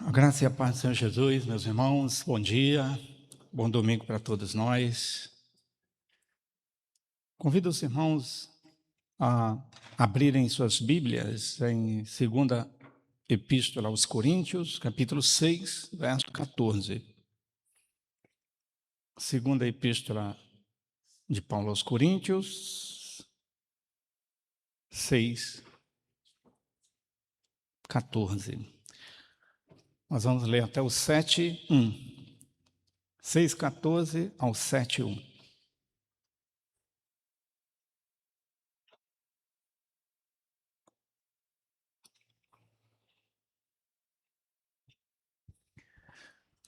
A graça e a paz do Senhor Jesus, meus irmãos, bom dia, bom domingo para todos nós. Convido os irmãos a abrirem suas Bíblias em 2ª Epístola aos Coríntios, capítulo 6, verso 14. 2ª Epístola de Paulo aos Coríntios, 6, 14. Nós vamos ler até o 7:1. 6:14 ao 7:1.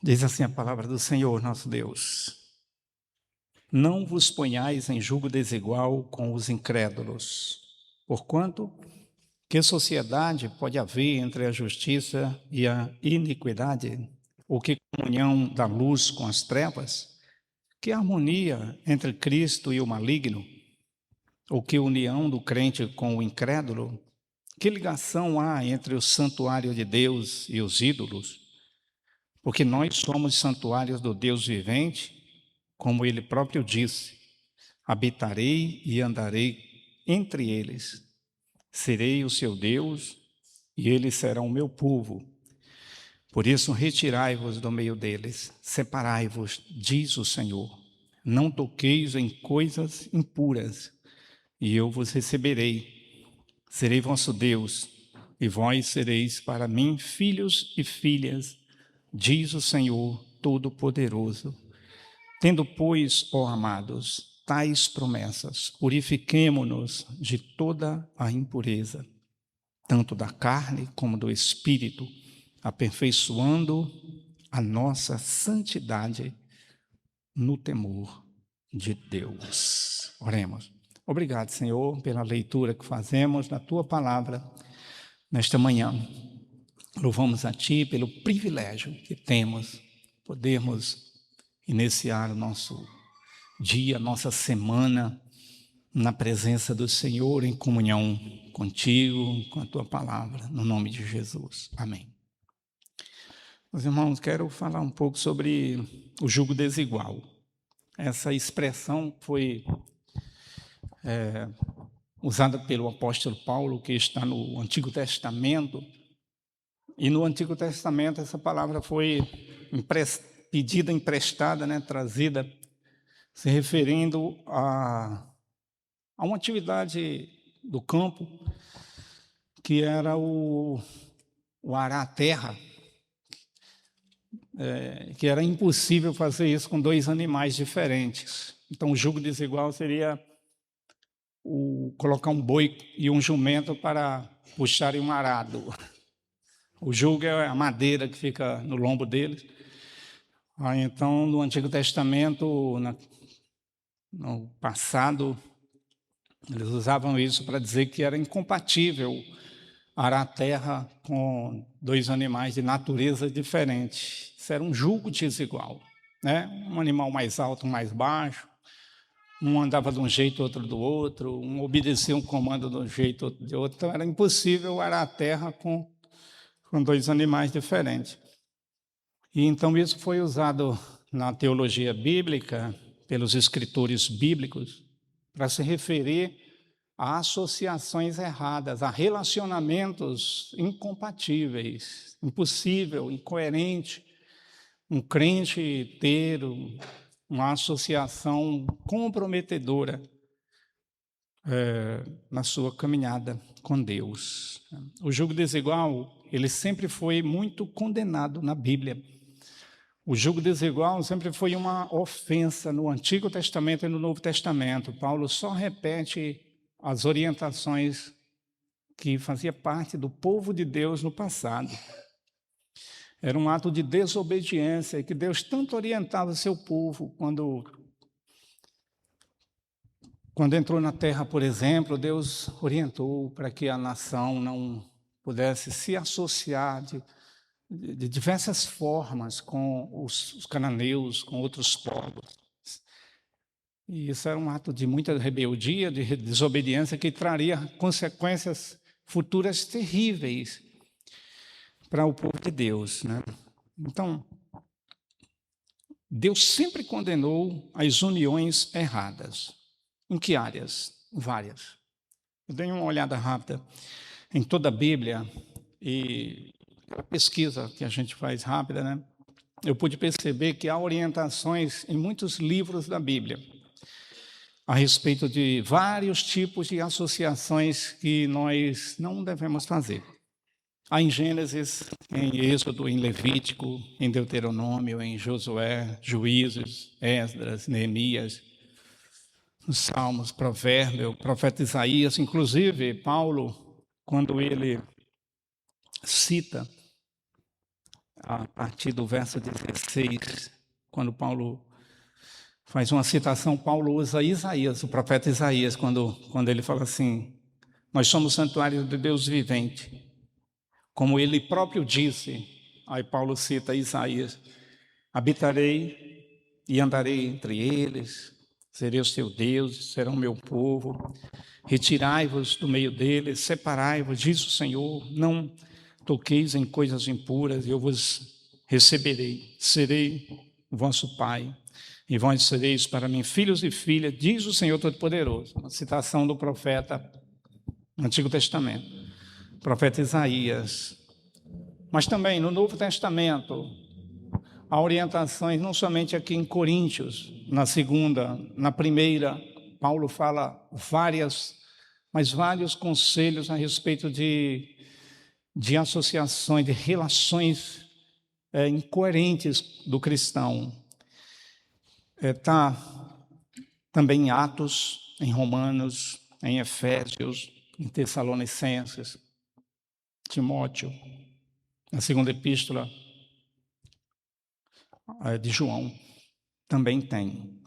Diz assim a palavra do Senhor, nosso Deus: Não vos ponhais em julgo desigual com os incrédulos, porquanto que sociedade pode haver entre a justiça e a iniquidade? Ou que comunhão da luz com as trevas? Que harmonia entre Cristo e o maligno? Ou que união do crente com o incrédulo? Que ligação há entre o santuário de Deus e os ídolos? Porque nós somos santuários do Deus vivente, como ele próprio disse: habitarei e andarei entre eles, serei o seu Deus e eles serão o meu povo. Por isso retirai-vos do meio deles, separai-vos, diz o Senhor. Não toqueis em coisas impuras, e eu vos receberei. Serei vosso Deus, e vós sereis para mim filhos e filhas, diz o Senhor Todo-Poderoso. Tendo, pois, ó amados, tais promessas, purifiquemo-nos de toda a impureza, tanto da carne como do espírito, aperfeiçoando a nossa santidade no temor de Deus. Oremos. Obrigado, Senhor, pela leitura que fazemos da Tua palavra nesta manhã. Louvamos a Ti pelo privilégio que temos, podermos iniciar o nosso dia, nossa semana, na presença do Senhor, em comunhão contigo, com a Tua palavra, no nome de Jesus. Amém. Meus irmãos, quero falar um pouco sobre o jugo desigual. Essa expressão foi usada pelo apóstolo Paulo, que está no Antigo Testamento. E no Antigo Testamento essa palavra foi pedida, emprestada, trazida, se referindo a uma atividade do campo, que era o arar a terra, que era impossível fazer isso com dois animais diferentes. Então o jugo desigual seria colocar um boi e um jumento para puxarem um arado. O jugo é a madeira que fica no lombo deles. Então, no Antigo Testamento, no passado, eles usavam isso para dizer que era incompatível arar a terra com dois animais de natureza diferente. Isso era um jugo desigual, Um animal mais alto, um mais baixo, um andava de um jeito, outro do outro, um obedecia um comando de um jeito, outro de outro. Então, era impossível arar a terra com dois animais diferentes. E então isso foi usado na teologia bíblica, pelos escritores bíblicos, para se referir a associações erradas, a relacionamentos incompatíveis, impossível, incoerente, um crente ter uma associação comprometedora na sua caminhada com Deus. O jugo desigual, ele sempre foi muito condenado na Bíblia. O jugo desigual sempre foi uma ofensa no Antigo Testamento e no Novo Testamento. Paulo só repete as orientações que fazia parte do povo de Deus no passado. Era um ato de desobediência que Deus tanto orientava o seu povo quando entrou na terra, por exemplo. Deus orientou para que a nação não pudesse se associar de diversas formas com os cananeus, com outros povos. E isso era um ato de muita rebeldia, de desobediência, que traria consequências futuras terríveis para o povo de Deus, né? Então, Deus sempre condenou as uniões erradas. Em que áreas? Várias. Eu dei uma olhada rápida em toda a Bíblia e a pesquisa que a gente faz rápida, né? Eu pude perceber que há orientações em muitos livros da Bíblia a respeito de vários tipos de associações que nós não devemos fazer. Há em Gênesis, em Êxodo, em Levítico, em Deuteronômio, em Josué, Juízes, Esdras, Neemias, nos Salmos, Provérbios, profeta Isaías. Inclusive, Paulo, quando ele cita, a partir do verso 16, quando Paulo faz uma citação, Paulo usa Isaías, o profeta Isaías, quando ele fala assim: nós somos santuário de Deus vivente. Como ele próprio disse, aí Paulo cita Isaías: habitarei e andarei entre eles, serei o seu Deus, serão meu povo. Retirai-vos do meio deles, separai-vos, diz o Senhor, não toqueis em coisas impuras, eu vos receberei, serei vosso pai, e vós sereis para mim filhos e filhas, diz o Senhor Todo-Poderoso. Uma citação do profeta no Antigo Testamento, profeta Isaías. Mas também no Novo Testamento, há orientações, não somente aqui em Coríntios, na segunda, na primeira, Paulo fala vários conselhos a respeito de associações, de relações incoerentes do cristão. Está também em Atos, em Romanos, em Efésios, em Tessalonicenses, Timóteo, na segunda epístola de João, também tem.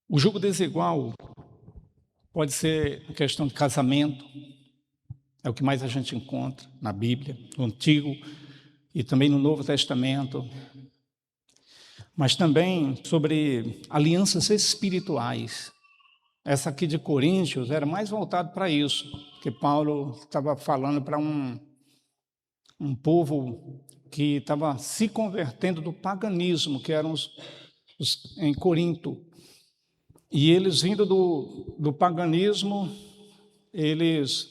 O julgo desigual pode ser questão de casamento, é o que mais a gente encontra na Bíblia, no Antigo e também no Novo Testamento, mas também sobre alianças espirituais. Essa aqui de Coríntios era mais voltado para isso, que Paulo estava falando para um povo que estava se convertendo do paganismo, que eram os em Corinto. E eles, vindo do paganismo, eles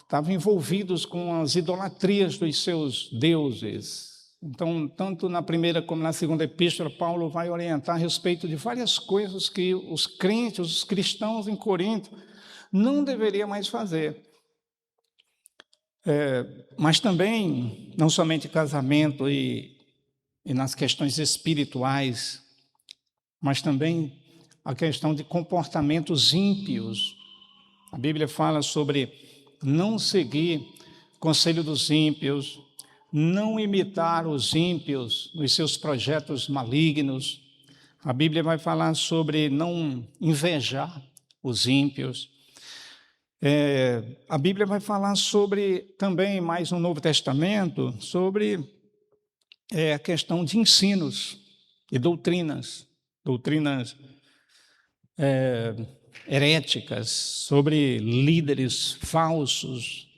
estavam envolvidos com as idolatrias dos seus deuses. Então, tanto na primeira como na segunda epístola, Paulo vai orientar a respeito de várias coisas que os crentes, os cristãos em Corinto, não deveriam mais fazer. Mas também, não somente casamento e nas questões espirituais, mas também a questão de comportamentos ímpios. A Bíblia fala sobre não seguir conselho dos ímpios, não imitar os ímpios nos seus projetos malignos. A Bíblia vai falar sobre não invejar os ímpios. A Bíblia vai falar sobre, também mais no Novo Testamento, sobre a questão de ensinos e doutrinas heréticas, sobre líderes falsos,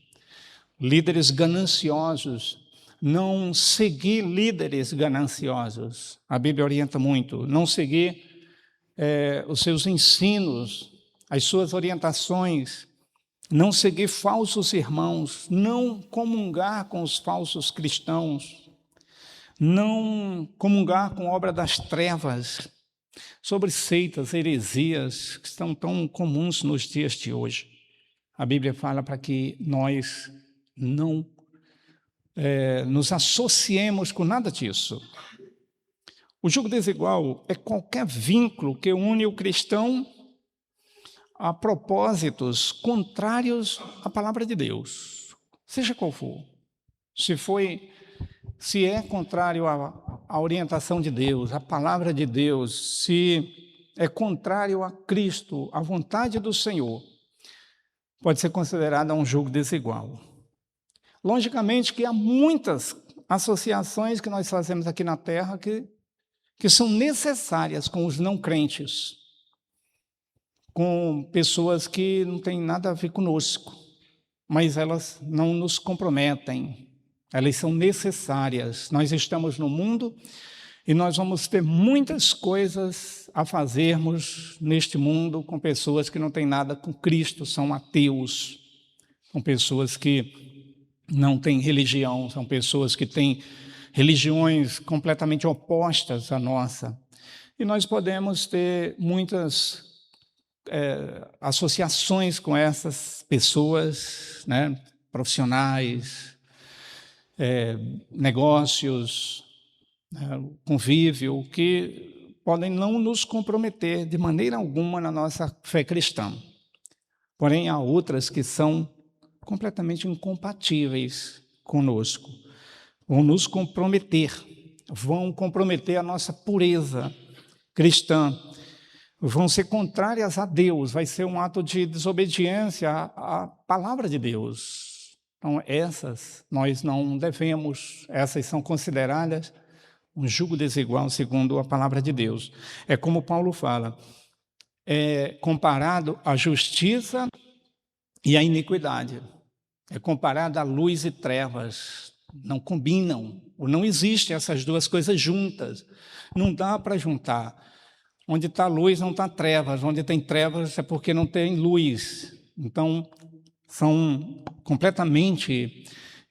líderes gananciosos. Não seguir líderes gananciosos. A Bíblia orienta muito. Não seguir os seus ensinos, as suas orientações. Não seguir falsos irmãos. Não comungar com os falsos cristãos. Não comungar com a obra das trevas. Sobre seitas, heresias, que estão tão comuns nos dias de hoje. A Bíblia fala para que nós não nos associemos com nada disso. O julgo desigual é qualquer vínculo que une o cristão a propósitos contrários à palavra de Deus, seja qual for. Se é contrário à orientação de Deus, à palavra de Deus, se é contrário a Cristo, à vontade do Senhor, pode ser considerado um julgo desigual. Logicamente que há muitas associações que nós fazemos aqui na Terra que são necessárias com os não crentes, com pessoas que não têm nada a ver conosco. mas elas não nos comprometem. Elas são necessárias. Nós estamos no mundo e nós vamos ter muitas coisas a fazermos neste mundo com pessoas que não têm nada com Cristo, são ateus, são pessoas que não têm religião, são pessoas que têm religiões completamente opostas à nossa. E nós podemos ter muitas associações com essas pessoas, né? Profissionais, negócios, convívio, que podem não nos comprometer de maneira alguma na nossa fé cristã. Porém, há outras que são completamente incompatíveis conosco. Vão nos comprometer, vão comprometer a nossa pureza cristã, vão ser contrárias a Deus, vai ser um ato de desobediência à palavra de Deus. Então, essas nós não devemos, essas são consideradas um jugo desigual segundo a palavra de Deus. É como Paulo fala, é comparado à justiça e à iniquidade. É comparado a luz e trevas. Não combinam, ou não existem essas duas coisas juntas. Não dá para juntar. Onde está luz não está trevas, onde tem trevas é porque não tem luz. Então, são completamente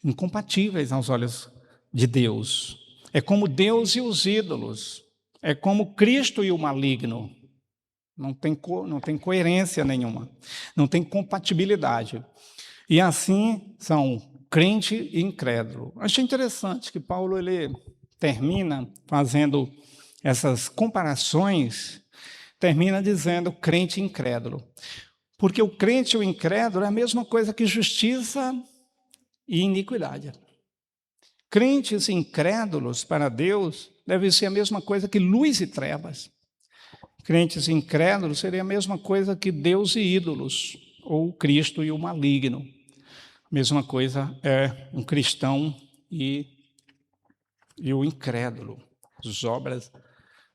incompatíveis aos olhos de Deus. É como Deus e os ídolos, é como Cristo e o maligno. Não tem coerência nenhuma, não tem compatibilidade. E assim são crente e incrédulo. Achei interessante que Paulo ele termina fazendo essas comparações, termina dizendo crente e incrédulo. Porque o crente e o incrédulo é a mesma coisa que justiça e iniquidade. Crentes e incrédulos para Deus devem ser a mesma coisa que luz e trevas. Crentes e incrédulos seria a mesma coisa que Deus e ídolos, ou Cristo e o maligno. A mesma coisa é um cristão e o incrédulo, as obras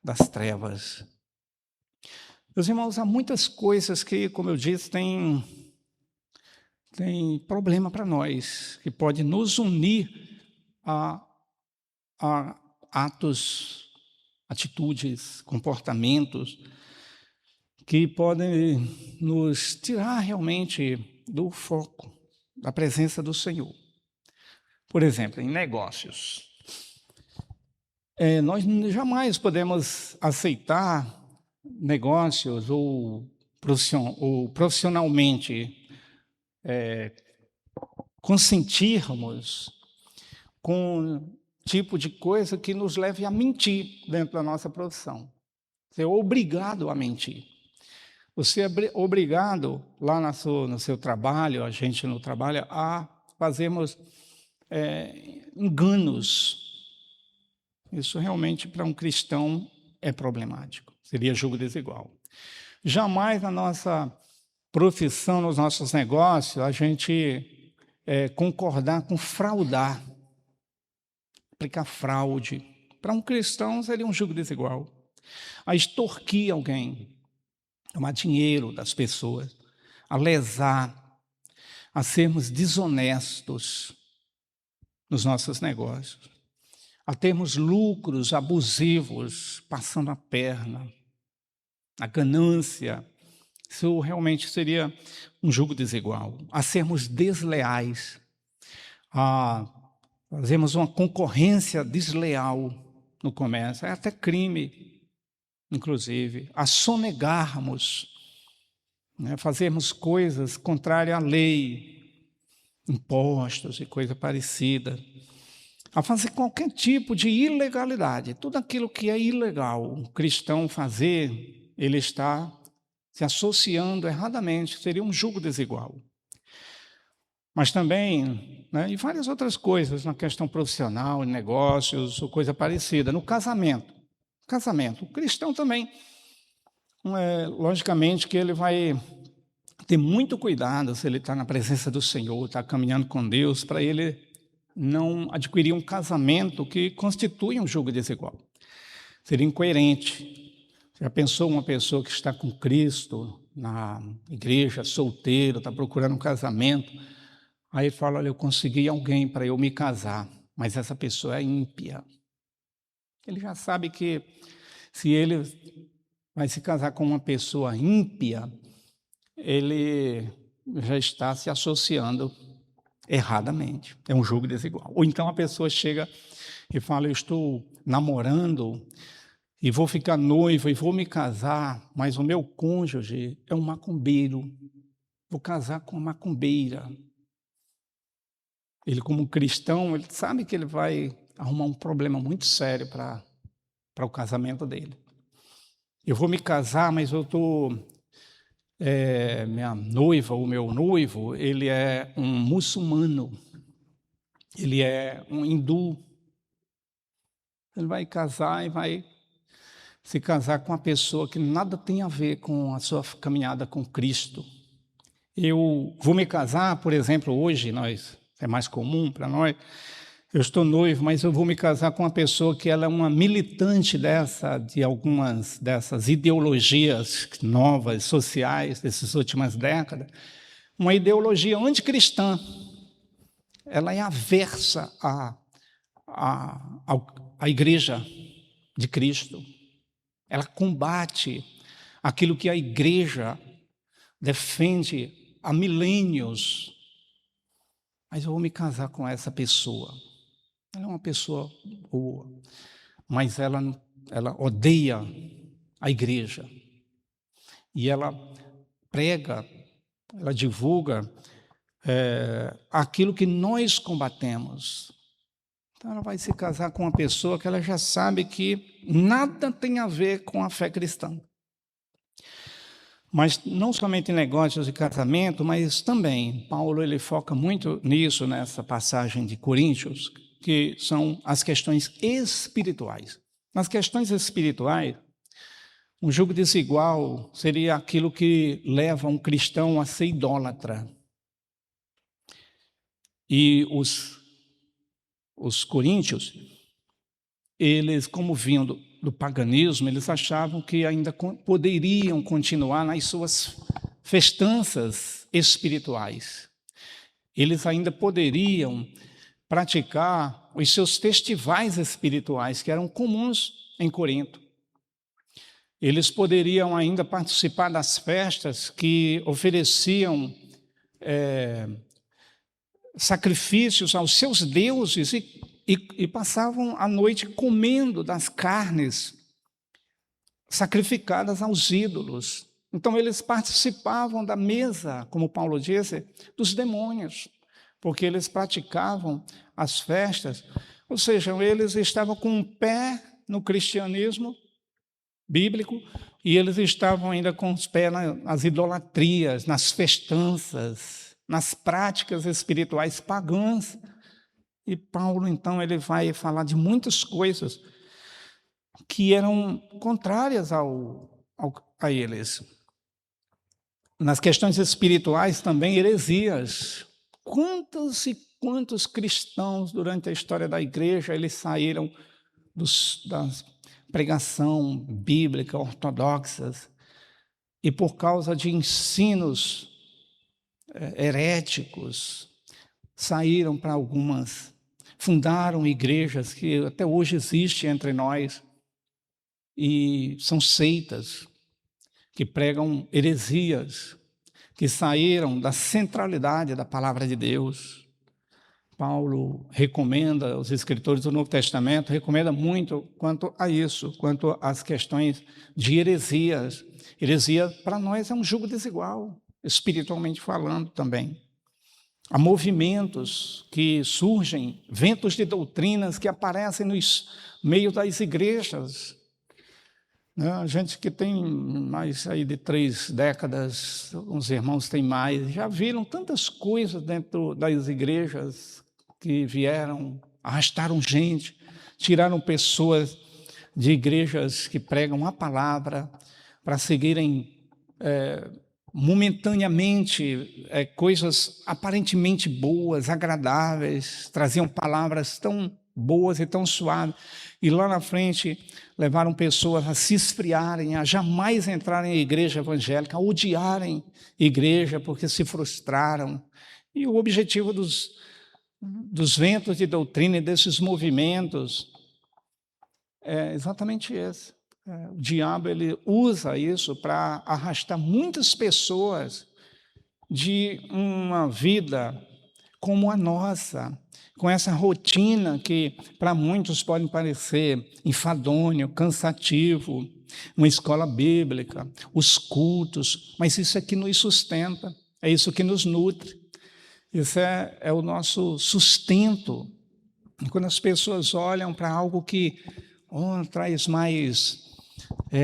das trevas. Meus irmãos, há muitas coisas que, como eu disse, tem problema para nós, que pode nos unir a atos, atitudes, comportamentos que podem nos tirar realmente do foco, da presença do Senhor. Por exemplo, em negócios. Nós jamais podemos aceitar negócios ou profissionalmente consentirmos com tipo de coisa que nos leve a mentir dentro da nossa profissão. Você é obrigado a mentir. Você é obrigado lá no seu trabalho, a gente no trabalho, a fazermos enganos. Isso realmente para um cristão é problemático. Seria jugo desigual. Jamais na nossa profissão, nos nossos negócios, a gente concordar com fraudar, aplicar fraude. Para um cristão seria um jugo desigual. A extorquir alguém, tomar dinheiro das pessoas, a lesar, a sermos desonestos nos nossos negócios, a termos lucros abusivos, passando a perna, a ganância. Isso realmente seria um jugo desigual. A sermos desleais, a fazermos uma concorrência desleal no comércio, é até crime, inclusive, a sonegarmos, né, fazermos coisas contrárias à lei, impostos e coisa parecida, a fazer qualquer tipo de ilegalidade, tudo aquilo que é ilegal, o cristão fazer, ele está se associando erradamente, seria um jugo desigual. Mas também, né, e várias outras coisas na questão profissional, em negócios, ou coisa parecida. No casamento, o cristão também, logicamente que ele vai ter muito cuidado se ele está na presença do Senhor, está caminhando com Deus, para ele não adquirir um casamento que constitui um jugo desigual. Seria incoerente. Já pensou uma pessoa que está com Cristo na igreja, solteiro, está procurando um casamento, Aí ele fala, olha, eu consegui alguém para eu me casar, mas essa pessoa é ímpia. Ele já sabe que se ele vai se casar com uma pessoa ímpia, ele já está se associando erradamente. É um jogo desigual. Ou então a pessoa chega e fala, eu estou namorando e vou ficar noivo e vou me casar, mas o meu cônjuge é um macumbeiro. Vou casar com uma macumbeira. Ele, como cristão, ele sabe que ele vai arrumar um problema muito sério para o casamento dele. Eu vou me casar, mas eu estou... minha noiva, o meu noivo, ele é um muçulmano. Ele é um hindu. Ele vai casar e vai se casar com uma pessoa que nada tem a ver com a sua caminhada com Cristo. Eu vou me casar, por exemplo, hoje, é mais comum para nós, eu estou noivo, mas eu vou me casar com uma pessoa que ela é uma militante de algumas dessas ideologias novas, sociais, dessas últimas décadas, uma ideologia anticristã. Ela é aversa à igreja de Cristo. Ela combate aquilo que a igreja defende há milênios. Mas eu vou me casar com essa pessoa. Ela é uma pessoa boa, mas ela odeia a igreja. E ela prega, ela divulga aquilo que nós combatemos. Então ela vai se casar com uma pessoa que ela já sabe que nada tem a ver com a fé cristã. Mas não somente em negócios de casamento, mas também, Paulo ele foca muito nisso, nessa passagem de Coríntios, que são as questões espirituais. Nas questões espirituais, um jugo desigual seria aquilo que leva um cristão a ser idólatra. E os coríntios, eles, como vinham do paganismo, eles achavam que ainda poderiam continuar nas suas festanças espirituais. Eles ainda poderiam praticar os seus festivais espirituais, que eram comuns em Corinto. Eles poderiam ainda participar das festas que ofereciam sacrifícios aos seus deuses e passavam a noite comendo das carnes sacrificadas aos ídolos. Então, eles participavam da mesa, como Paulo disse, dos demônios, porque eles praticavam as festas, ou seja, eles estavam com um pé no cristianismo bíblico e eles estavam ainda com os pés nas idolatrias, nas festanças, nas práticas espirituais pagãs. E Paulo, então, ele vai falar de muitas coisas que eram contrárias a eles. Nas questões espirituais também, heresias. Quantos e quantos cristãos, durante a história da igreja, eles saíram da pregação bíblica ortodoxas e por causa de ensinos heréticos, saíram para algumas, fundaram igrejas que até hoje existem entre nós e são seitas que pregam heresias, que saíram da centralidade da palavra de Deus. Paulo recomenda, os escritores do Novo Testamento recomenda muito quanto a isso, quanto às questões de heresias. Heresia para nós é um jugo desigual, espiritualmente falando também. Há movimentos que surgem, ventos de doutrinas que aparecem no meio das igrejas. A gente que tem mais aí de 3 décadas, uns irmãos têm mais, já viram tantas coisas dentro das igrejas que vieram, arrastaram gente, tiraram pessoas de igrejas que pregam a palavra para seguirem momentaneamente coisas aparentemente boas, agradáveis, traziam palavras tão boas e tão suaves, e lá na frente levaram pessoas a se esfriarem, a jamais entrarem em igreja evangélica, a odiarem igreja porque se frustraram E o objetivo dos ventos de doutrina e desses movimentos é exatamente esse. O diabo ele usa isso para arrastar muitas pessoas de uma vida como a nossa, com essa rotina que para muitos pode parecer enfadonho, cansativo, uma escola bíblica, os cultos, mas isso é que nos sustenta, é isso que nos nutre, isso é o nosso sustento. E quando as pessoas olham para algo que traz mais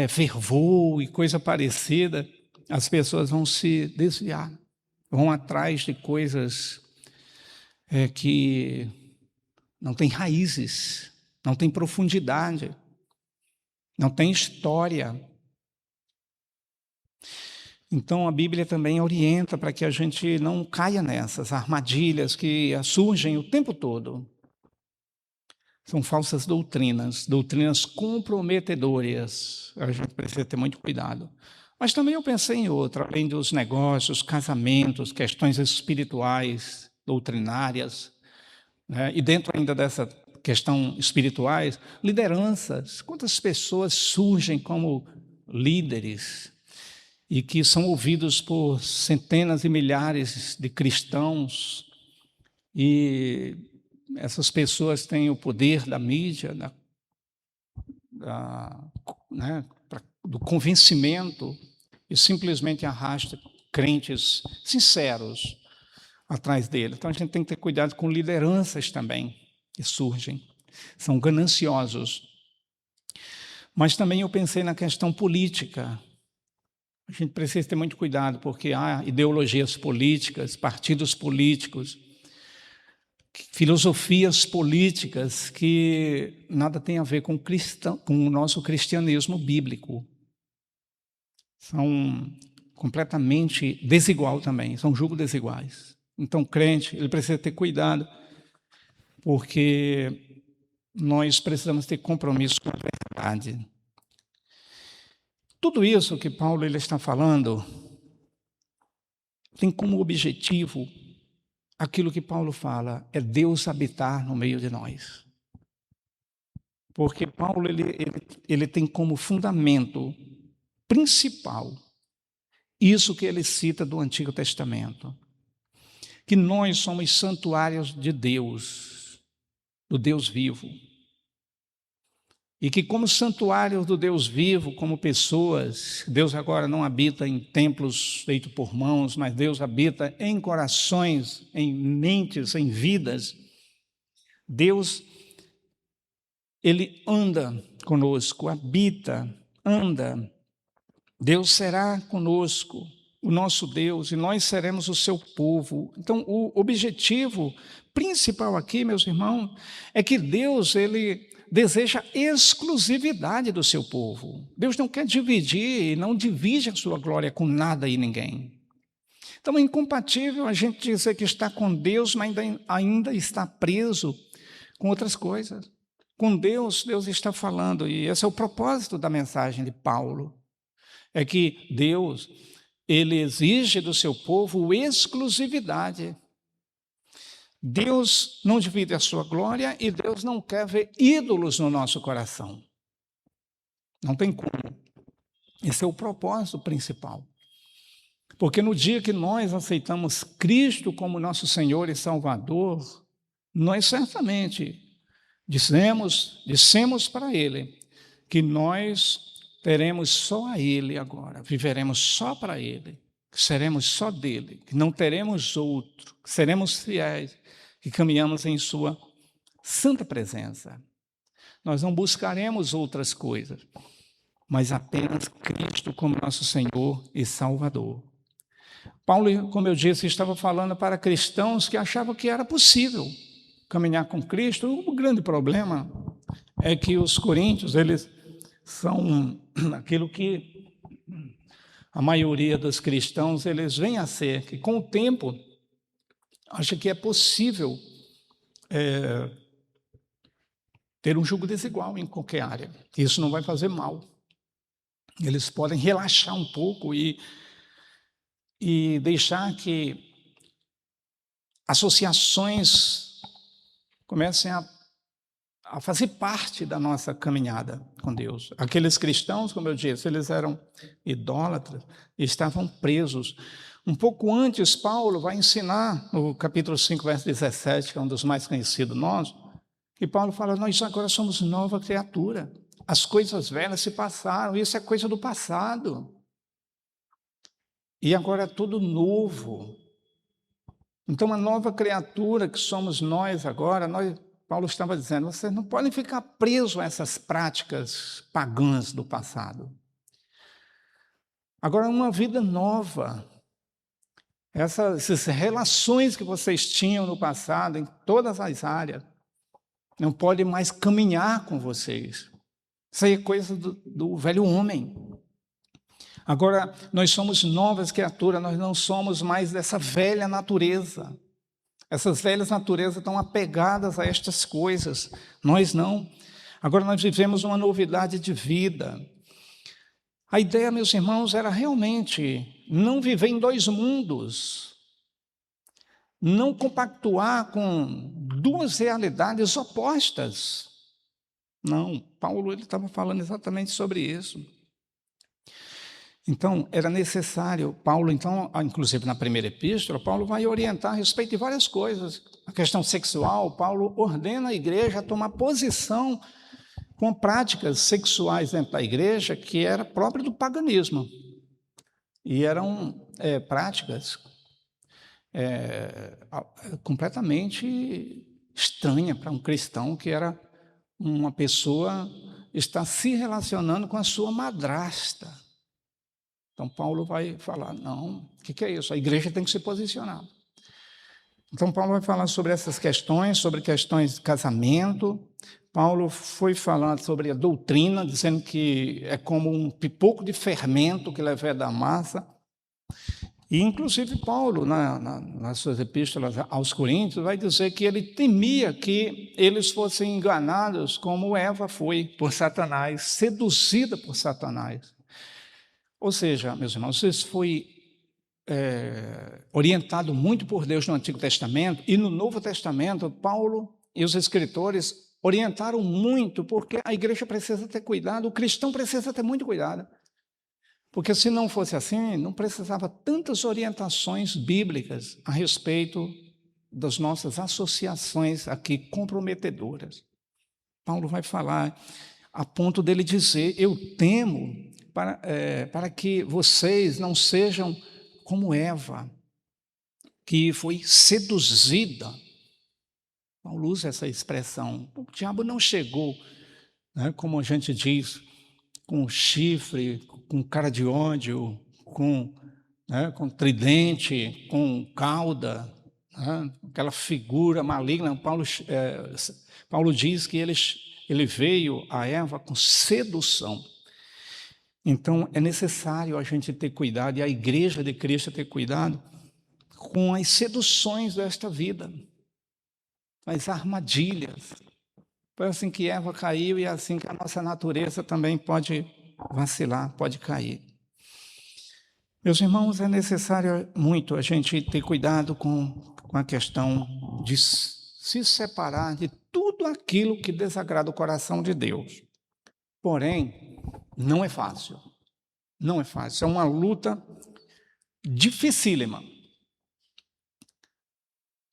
fervor e coisa parecida, as pessoas vão se desviar, vão atrás de coisas que não têm raízes, não têm profundidade, não têm história. Então a Bíblia também orienta para que a gente não caia nessas armadilhas que surgem o tempo todo. São falsas doutrinas, doutrinas comprometedoras. A gente precisa ter muito cuidado. Mas também eu pensei em outra, além dos negócios, casamentos, questões espirituais, doutrinárias, né? E dentro ainda dessa questão espirituais, lideranças. Quantas pessoas surgem como líderes e que são ouvidos por centenas e milhares de cristãos, e essas pessoas têm o poder da mídia, né, do convencimento, e simplesmente arrasta crentes sinceros atrás dele. Então a gente tem que ter cuidado com lideranças também que surgem, são gananciosos. Mas também eu pensei na questão política. A gente precisa ter muito cuidado, porque há ideologias políticas, partidos políticos, filosofias políticas que nada tem a ver com o nosso cristianismo bíblico. São completamente desigual também, são julgos desiguais. Então, o crente, ele precisa ter cuidado, porque nós precisamos ter compromisso com a verdade. Tudo isso que Paulo ele está falando tem como objetivo aquilo que Paulo fala, é Deus habitar no meio de nós. Porque Paulo ele tem como fundamento principal isso que ele cita do Antigo Testamento, que nós somos santuários de Deus, do Deus vivo. E que como santuários do Deus vivo, como pessoas, Deus agora não habita em templos feitos por mãos, mas Deus habita em corações, em mentes, em vidas. Deus, ele anda conosco, habita, anda. Deus será conosco, o nosso Deus, e nós seremos o seu povo. Então, o objetivo principal aqui, meus irmãos, é que Deus, ele deseja exclusividade do seu povo. Deus não quer dividir, não divide a sua glória com nada e ninguém. Então é incompatível a gente dizer que está com Deus, mas ainda está preso com outras coisas. Com Deus, Deus está falando, e esse é o propósito da mensagem de Paulo, é que Deus, ele exige do seu povo exclusividade. Deus não divide a sua glória e Deus não quer ver ídolos no nosso coração. Não tem como. Esse é o propósito principal. Porque no dia que nós aceitamos Cristo como nosso Senhor e Salvador, nós certamente dissemos para Ele que nós teremos só a Ele agora, viveremos só para Ele, que seremos só dele, que não teremos outro, que seremos fiéis, que caminhamos em sua santa presença. Nós não buscaremos outras coisas, mas apenas Cristo como nosso Senhor e Salvador. Paulo, como eu disse, estava falando para cristãos que achavam que era possível caminhar com Cristo. O grande problema é que os coríntios, eles são aquilo que a maioria dos cristãos, eles vêm a ser, que com o tempo, acha que é possível ter um jugo desigual em qualquer área. Isso não vai fazer mal. Eles podem relaxar um pouco e deixar que associações comecem a fazer parte da nossa caminhada com Deus. Aqueles cristãos, como eu disse, eles eram idólatras e estavam presos. Um pouco antes, Paulo vai ensinar, no capítulo 5, verso 17, que é um dos mais conhecidos nossos, que Paulo fala, nós agora somos nova criatura. As coisas velhas se passaram, isso é coisa do passado. E agora é tudo novo. Então, a nova criatura que somos nós agora, Paulo estava dizendo, vocês não podem ficar presos a essas práticas pagãs do passado. Agora, uma vida nova. Essas relações que vocês tinham no passado, em todas as áreas, não podem mais caminhar com vocês. Isso aí é coisa do velho homem. Agora, nós somos novas criaturas, nós não somos mais dessa velha natureza. Essas velhas naturezas estão apegadas a estas coisas, nós não. Agora nós vivemos uma novidade de vida. A ideia, meus irmãos, era realmente não viver em dois mundos, não compactuar com duas realidades opostas. Não, Paulo ele estava falando exatamente sobre isso. Então, era necessário, Paulo, então, inclusive na primeira epístola, Paulo vai orientar a respeito de várias coisas. A questão sexual, Paulo ordena a igreja a tomar posição com práticas sexuais dentro da igreja que era própria do paganismo. E eram práticas completamente estranhas para um cristão, que era uma pessoa estar se relacionando com a sua madrasta. Então, Paulo vai falar, não, o que é isso? A igreja tem que se posicionar. Então, Paulo vai falar sobre essas questões, sobre questões de casamento. Paulo foi falando sobre a doutrina, dizendo que é como um pipoco de fermento que leveda a massa. E, inclusive, Paulo, nas suas epístolas aos Coríntios, vai dizer que ele temia que eles fossem enganados como Eva foi por Satanás, seduzida por Satanás. Ou seja, meus irmãos, isso foi orientado muito por Deus no Antigo Testamento, e no Novo Testamento, Paulo e os escritores orientaram muito, porque a igreja precisa ter cuidado, o cristão precisa ter muito cuidado. Porque se não fosse assim, não precisava tantas orientações bíblicas a respeito das nossas associações aqui comprometedoras. Paulo vai falar a ponto dele dizer, eu temo para que vocês não sejam como Eva, que foi seduzida. Paulo usa essa expressão. O diabo não chegou, né, como a gente diz, com chifre, com cara de ódio, com tridente, com cauda, né, aquela figura maligna. Paulo diz que ele veio a Eva com sedução. Então, é necessário a gente ter cuidado, e a igreja de Cristo ter cuidado com as seduções desta vida, as armadilhas. Foi assim que Eva caiu e é assim que a nossa natureza também pode vacilar, pode cair. Meus irmãos, é necessário muito a gente ter cuidado com a questão de se separar de tudo aquilo que desagrada o coração de Deus. Porém, não é fácil. Não é fácil, é uma luta dificílima.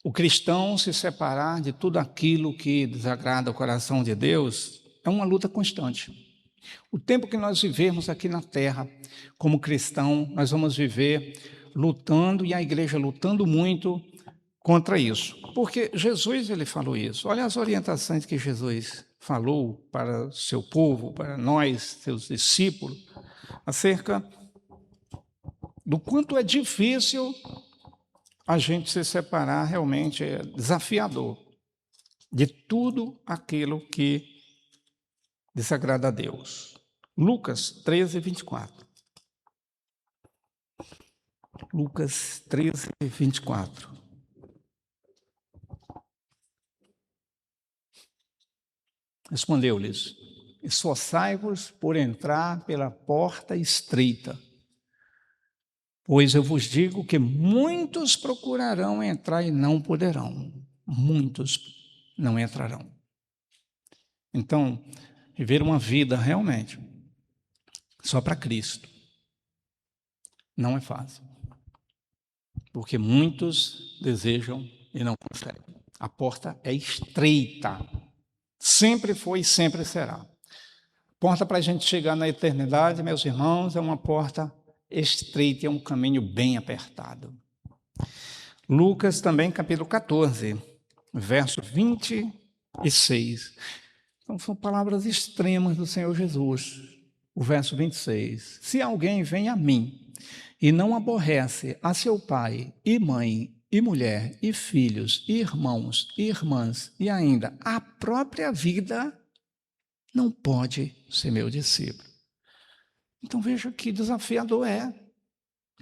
O cristão se separar de tudo aquilo que desagrada o coração de Deus é uma luta constante. O tempo que nós vivemos aqui na terra, como cristão, nós vamos viver lutando, e a igreja lutando muito contra isso. Porque Jesus, ele falou isso. Olha as orientações que Jesus falou para o seu povo, para nós, seus discípulos, acerca do quanto é difícil a gente se separar, realmente é desafiador de tudo aquilo que desagrada a Deus. Lucas 13, 24. Lucas 13, 24. Respondeu-lhes: esforçai-vos por entrar pela porta estreita, Pois eu vos digo que muitos procurarão entrar e não poderão. Muitos não entrarão. Então, viver uma vida realmente só para Cristo não é fácil. Porque muitos desejam e não conseguem. A porta é estreita. Sempre foi e sempre será. Porta para a gente chegar na eternidade, meus irmãos, é uma porta estreita, é um caminho bem apertado. Lucas também, capítulo 14, verso 26. Então, são palavras extremas do Senhor Jesus. O verso 26. Se alguém vem a mim e não aborrece a seu pai e mãe e mulher e filhos e irmãos e irmãs e ainda a própria vida, não pode ser meu discípulo. Então veja que desafiador é,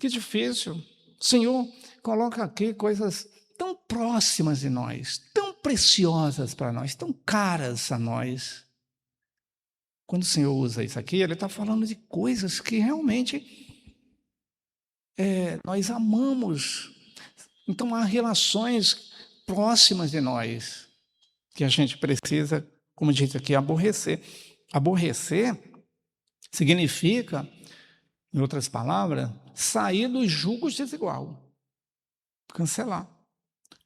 que difícil. O Senhor coloca aqui coisas tão próximas de nós, tão preciosas para nós, tão caras a nós. Quando o Senhor usa isso aqui, Ele está falando de coisas que realmente nós amamos. Então há relações próximas de nós que a gente precisa, como diz aqui, aborrecer. Aborrecer significa, em outras palavras, sair dos julgos desigual, cancelar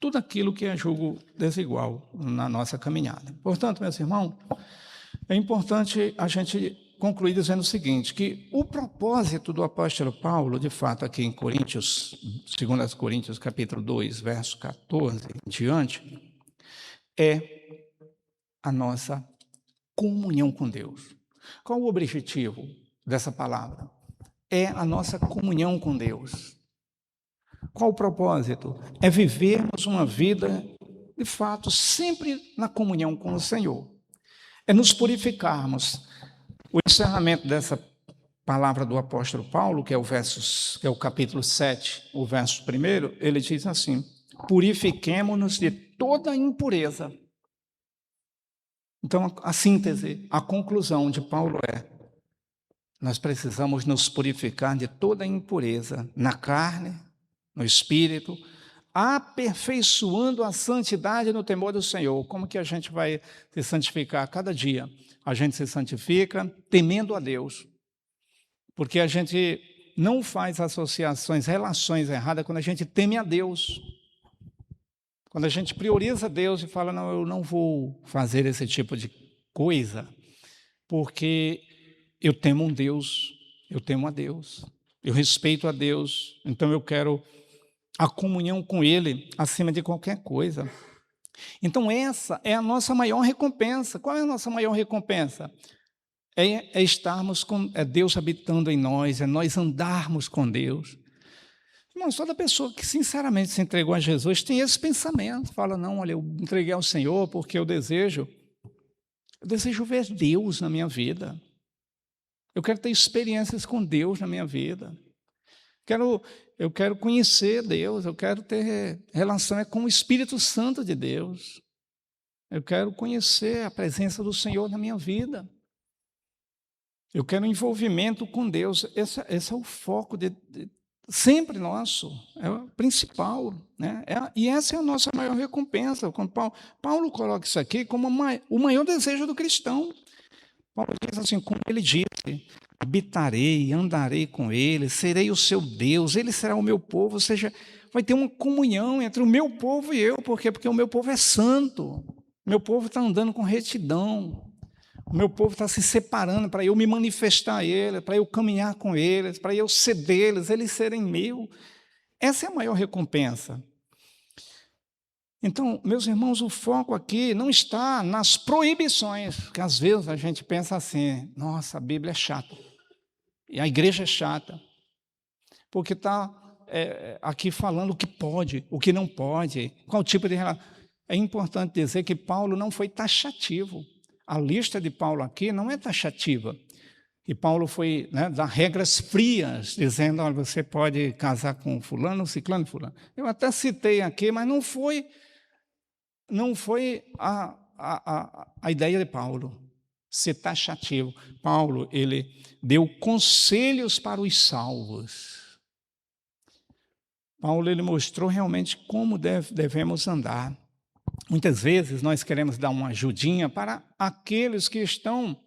tudo aquilo que é julgo desigual na nossa caminhada. Portanto, meus irmãos, é importante a gente concluir dizendo o seguinte, que o propósito do apóstolo Paulo, de fato, aqui em Coríntios, 2 Coríntios, capítulo 2, verso 14 em diante, é a nossa comunhão com Deus. Qual o objetivo dessa palavra? É a nossa comunhão com Deus. Qual o propósito? É vivermos uma vida, de fato, sempre na comunhão com o Senhor. É nos purificarmos. O encerramento dessa palavra do apóstolo Paulo, que é o capítulo 7, o verso 1, ele diz assim: purifiquemo-nos de toda impureza. Então, a síntese, a conclusão de Paulo é: nós precisamos nos purificar de toda impureza na carne, no espírito, aperfeiçoando a santidade no temor do Senhor. Como que a gente vai se santificar cada dia? A gente se santifica temendo a Deus, porque a gente não faz associações, relações erradas quando a gente teme a Deus. Quando a gente prioriza Deus e fala, não, eu não vou fazer esse tipo de coisa, porque eu temo um Deus, eu temo a Deus, eu respeito a Deus, então eu quero a comunhão com Ele acima de qualquer coisa. Então essa é a nossa maior recompensa. Qual é a nossa maior recompensa? É estarmos com Deus habitando em nós, é nós andarmos com Deus. Irmãos, toda pessoa que sinceramente se entregou a Jesus tem esse pensamento, fala, não, olha, eu entreguei ao Senhor porque eu desejo ver Deus na minha vida. Eu quero ter experiências com Deus na minha vida. Eu quero conhecer Deus, eu quero ter relação com o Espírito Santo de Deus. Eu quero conhecer a presença do Senhor na minha vida. Eu quero envolvimento com Deus. Esse é o foco sempre nosso, é o principal, né? E essa é a nossa maior recompensa. Quando Paulo coloca isso aqui como o maior desejo do cristão. Paulo diz assim, como ele disse, habitarei, andarei com ele, serei o seu Deus, ele será o meu povo, ou seja, vai ter uma comunhão entre o meu povo e eu, por quê? Porque o meu povo é santo, o meu povo está andando com retidão, o meu povo está se separando para eu me manifestar a ele, para eu caminhar com eles, para eu ser deles, eles serem meu. Essa é a maior recompensa. Então, meus irmãos, o foco aqui não está nas proibições, porque às vezes a gente pensa assim, nossa, a Bíblia é chata, e a igreja é chata, porque está aqui falando o que pode, o que não pode, qual tipo de relação. É importante dizer que Paulo não foi taxativo. A lista de Paulo aqui não é taxativa. E Paulo foi dar regras frias, dizendo, olha, você pode casar com fulano, ciclano, fulano. Eu até citei aqui, mas não foi a ideia de Paulo ser taxativo. Paulo, ele deu conselhos para os salvos. Paulo ele mostrou realmente como devemos andar. Muitas vezes nós queremos dar uma ajudinha para aqueles que estão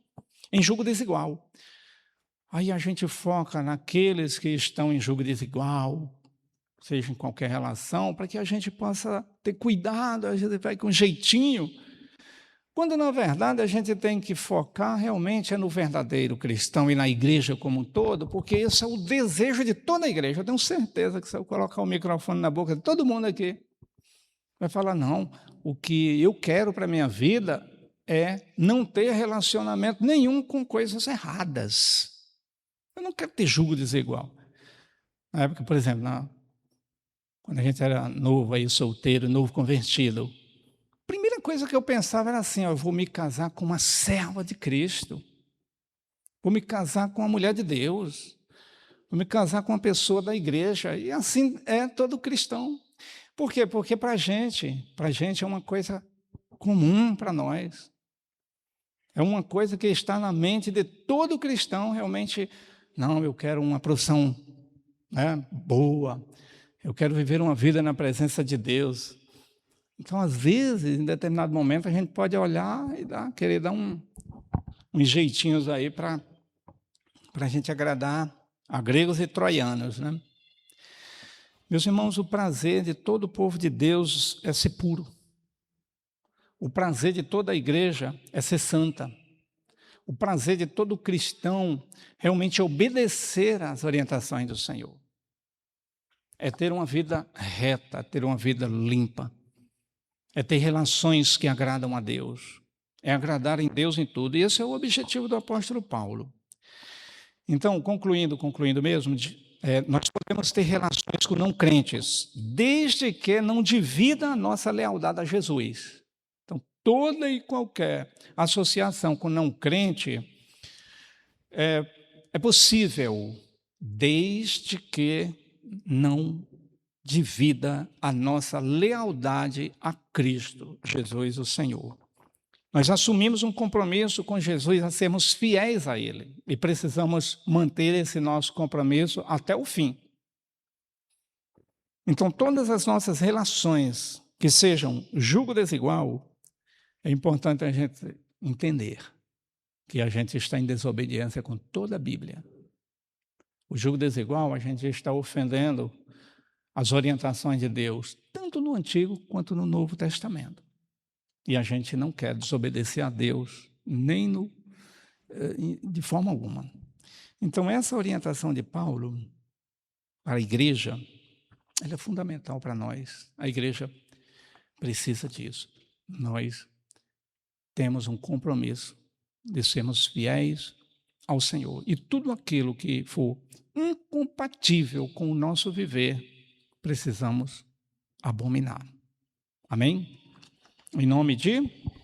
em julgo desigual. Aí a gente foca naqueles que estão em julgo desigual, seja em qualquer relação, para que a gente possa ter cuidado, a gente vai com jeitinho. Quando, na verdade, a gente tem que focar realmente no verdadeiro cristão e na igreja como um todo, porque esse é o desejo de toda a igreja. Eu tenho certeza que se eu colocar o microfone na boca de todo mundo aqui, vai falar, não, o que eu quero para a minha vida é não ter relacionamento nenhum com coisas erradas. Eu não quero ter julgo desigual. Na época, por exemplo, quando a gente era novo, aí, solteiro, novo convertido, a primeira coisa que eu pensava era assim, eu vou me casar com uma serva de Cristo, vou me casar com uma mulher de Deus, vou me casar com uma pessoa da igreja, e assim é todo cristão. Por quê? Porque para a gente é uma coisa comum para nós, é uma coisa que está na mente de todo cristão, realmente, não, eu quero uma profissão, né, boa, eu quero viver uma vida na presença de Deus. Então, às vezes, em determinado momento, a gente pode olhar e querer dar uns jeitinhos aí para a gente agradar a gregos e troianos, né? Meus irmãos, o prazer de todo o povo de Deus é ser puro. O prazer de toda a igreja é ser santa. O prazer de todo cristão realmente é obedecer às orientações do Senhor. É ter uma vida reta, ter uma vida limpa. É ter relações que agradam a Deus, é agradar em Deus em tudo. E esse é o objetivo do apóstolo Paulo. Então, concluindo mesmo, nós podemos ter relações com não crentes, desde que não divida a nossa lealdade a Jesus. Então, toda e qualquer associação com não crente é possível, desde que não divida a nossa lealdade a Cristo, Jesus, o Senhor. Nós assumimos um compromisso com Jesus a sermos fiéis a Ele e precisamos manter esse nosso compromisso até o fim. Então, todas as nossas relações que sejam julgo desigual, é importante a gente entender que a gente está em desobediência com toda a Bíblia. O julgo desigual, a gente está ofendendo as orientações de Deus, tanto no Antigo quanto no Novo Testamento. E a gente não quer desobedecer a Deus, nem de forma alguma. Então, essa orientação de Paulo para a igreja, ela é fundamental para nós. A igreja precisa disso. Nós temos um compromisso de sermos fiéis ao Senhor. E tudo aquilo que for incompatível com o nosso viver, precisamos abominar. Amém? Em nome de